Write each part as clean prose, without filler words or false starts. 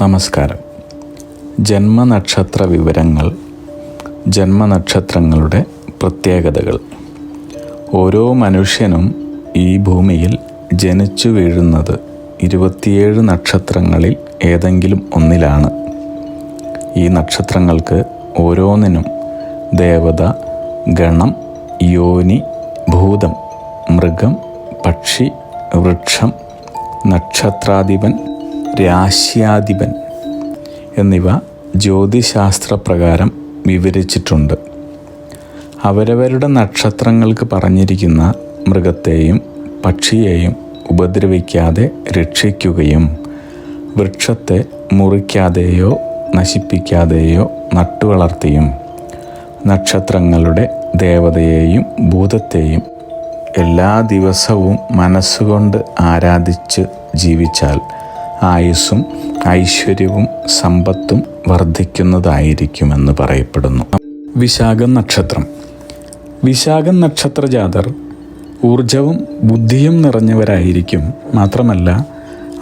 നമസ്കാരം. ജന്മനക്ഷത്ര വിവരങ്ങൾ, ജന്മനക്ഷത്രങ്ങളുടെ പ്രത്യേകതകൾ. ഓരോ മനുഷ്യനും ഈ ഭൂമിയിൽ ജനിച്ചു വീഴുന്നത് 27 നക്ഷത്രങ്ങളിൽ ഏതെങ്കിലും ഒന്നിലാണ്. ഈ നക്ഷത്രങ്ങൾക്ക് ഓരോന്നിനും ദേവത, ഗണം, യോനി, ഭൂതം, മൃഗം, പക്ഷി, വൃക്ഷം, നക്ഷത്രാധിപൻ, രാശ്യാധിപൻ എന്നിവ ജ്യോതിശാസ്ത്രപ്രകാരം വിവരിച്ചിട്ടുണ്ട്. അവരവരുടെ നക്ഷത്രങ്ങൾക്ക് പറഞ്ഞിരിക്കുന്ന മൃഗത്തെയും പക്ഷിയെയും ഉപദ്രവിക്കാതെ രക്ഷിക്കുകയും വൃക്ഷത്തെ മുറിക്കാതെയോ നശിപ്പിക്കാതെയോ നട്ടുവളർത്തിയും നക്ഷത്രങ്ങളുടെ ദേവതയെയും ഭൂതത്തെയും എല്ലാ ദിവസവും മനസ്സുകൊണ്ട് ആരാധിച്ച് ജീവിച്ചാൽ ആയുസ്സും ഐശ്വര്യവും സമ്പത്തും വർദ്ധിക്കുന്നതായിരിക്കുമെന്ന് പറയപ്പെടുന്നു. വിശാഖം നക്ഷത്രം. വിശാഖം നക്ഷത്ര ജാതർ ഊർജവും ബുദ്ധിയും നിറഞ്ഞവരായിരിക്കും. മാത്രമല്ല,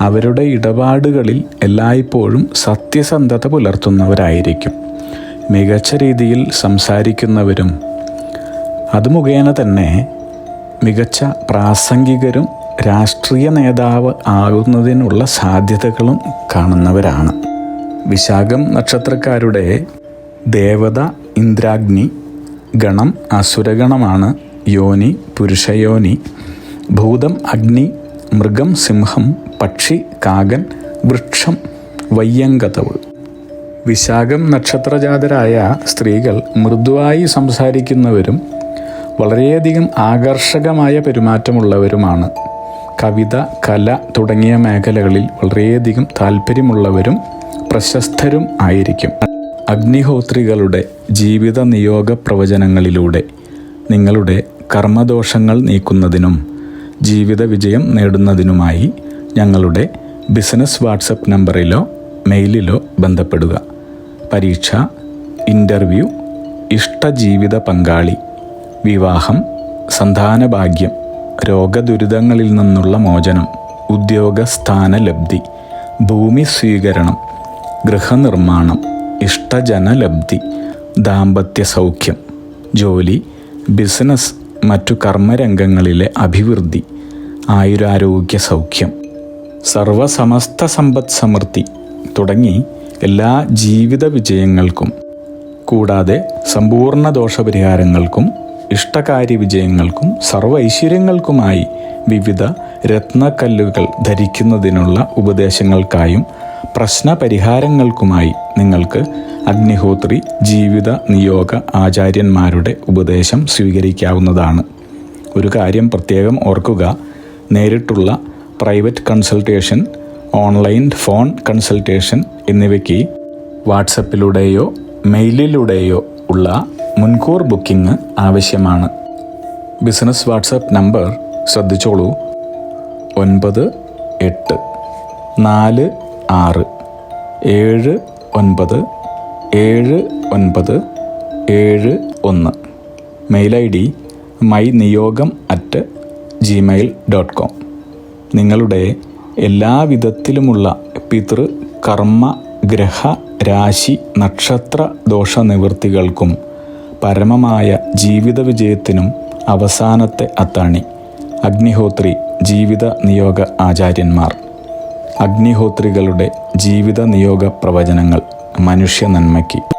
അവരുടെ ഇടപാടുകളിൽ എല്ലായ്പ്പോഴും സത്യസന്ധത പുലർത്തുന്നവരായിരിക്കും. മികച്ച രീതിയിൽ സംസാരിക്കുന്നവരും അത് മുഖേന തന്നെ മികച്ച പ്രാസംഗികരും രാഷ്ട്രീയ നേതാവ് ആകുന്നതിനുള്ള സാധ്യതകളും കാണുന്നവരാണ്. വിശാഖം നക്ഷത്രക്കാരുടെ ദേവത ഇന്ദ്രാഗ്നി, ഗണം അസുരഗണമാണ്, യോനി പുരുഷയോനി, ഭൂതം അഗ്നി, മൃഗം സിംഹം, പക്ഷി കാകൻ, വൃക്ഷം വയ്യങ്കതവ്. വിശാഖം നക്ഷത്രജാതരായ സ്ത്രീകൾ മൃദുവായി സംസാരിക്കുന്നവരും വളരെയധികം ആകർഷകമായ പെരുമാറ്റമുള്ളവരുമാണ്. കവിത, കല തുടങ്ങിയ മേഖലകളിൽ വളരെയധികം താല്പര്യമുള്ളവരും പ്രശസ്തരും ആയിരിക്കും. അഗ്നിഹോത്രികളുടെ ജീവിത നിയോഗ പ്രവചനങ്ങളിലൂടെ നിങ്ങളുടെ കർമ്മദോഷങ്ങൾ നീക്കുന്നതിനും ജീവിത വിജയം നേടുന്നതിനുമായി ഞങ്ങളുടെ ബിസിനസ് വാട്സപ്പ് നമ്പറിലോ മെയിലിലോ ബന്ധപ്പെടുക. പരീക്ഷ, ഇൻ്റർവ്യൂ, ഇഷ്ടജീവിത പങ്കാളി, വിവാഹം, സന്താനഭാഗ്യം, രോഗദുരിതങ്ങളിൽ നിന്നുള്ള മോചനം, ഉദ്യോഗസ്ഥാന ലബ്ധി, ഭൂമി സ്വീകരണം, ഗൃഹനിർമ്മാണം, ഇഷ്ടജനലബ്ധി, ദാമ്പത്യ സൗഖ്യം, ജോലി, ബിസിനസ്, മറ്റു കർമ്മരംഗങ്ങളിലെ അഭിവൃദ്ധി, ആയുരാരോഗ്യ സൗഖ്യം, സർവസമസ്ത സമ്പദ് സമൃദ്ധി തുടങ്ങി എല്ലാ ജീവിത വിജയങ്ങൾക്കും കൂടാതെ സമ്പൂർണ്ണ ദോഷപരിഹാരങ്ങൾക്കും ഇഷ്ടകാര്യ വിജയങ്ങൾക്കും സർവ്വ ഐശ്വര്യങ്ങൾക്കുമായി വിവിധ രത്നക്കല്ലുകൾ ധരിക്കുന്നതിനുള്ള ഉപദേശങ്ങൾക്കായും പ്രശ്നപരിഹാരങ്ങൾക്കുമായി നിങ്ങൾക്ക് അഗ്നിഹോത്രി ജീവിത നിയോഗ ആചാര്യന്മാരുടെ ഉപദേശം സ്വീകരിക്കാവുന്നതാണ്. ഒരു കാര്യം പ്രത്യേകം ഓർക്കുക, നേരിട്ടുള്ള private consultation, online phone consultation എന്നിവയ്ക്ക് വാട്സപ്പിലൂടെയോ മെയിലിലൂടെയോ ഉള്ള മുൻകൂർ ബുക്കിംഗ് ആവശ്യമാണ്. ബിസിനസ് വാട്സപ്പ് നമ്പർ ശ്രദ്ധിച്ചോളൂ: 9846797971. Mail ID myniyogam@gmail.com. നിങ്ങളുടെ എല്ലാ വിധത്തിലുമുള്ള പിതൃ, കർമ്മ, ഗ്രഹ, രാശി, നക്ഷത്ര ദോഷനിവൃത്തികൾക്കും പരമമായ ജീവിത വിജയത്തിനും അവസാനത്തെ അത്താണി അഗ്നിഹോത്രി ജീവിത നിയോഗ ആചാര്യന്മാർ. അഗ്നിഹോത്രികളുടെ ജീവിത നിയോഗ പ്രവചനങ്ങൾ മനുഷ്യ നന്മയ്ക്ക്.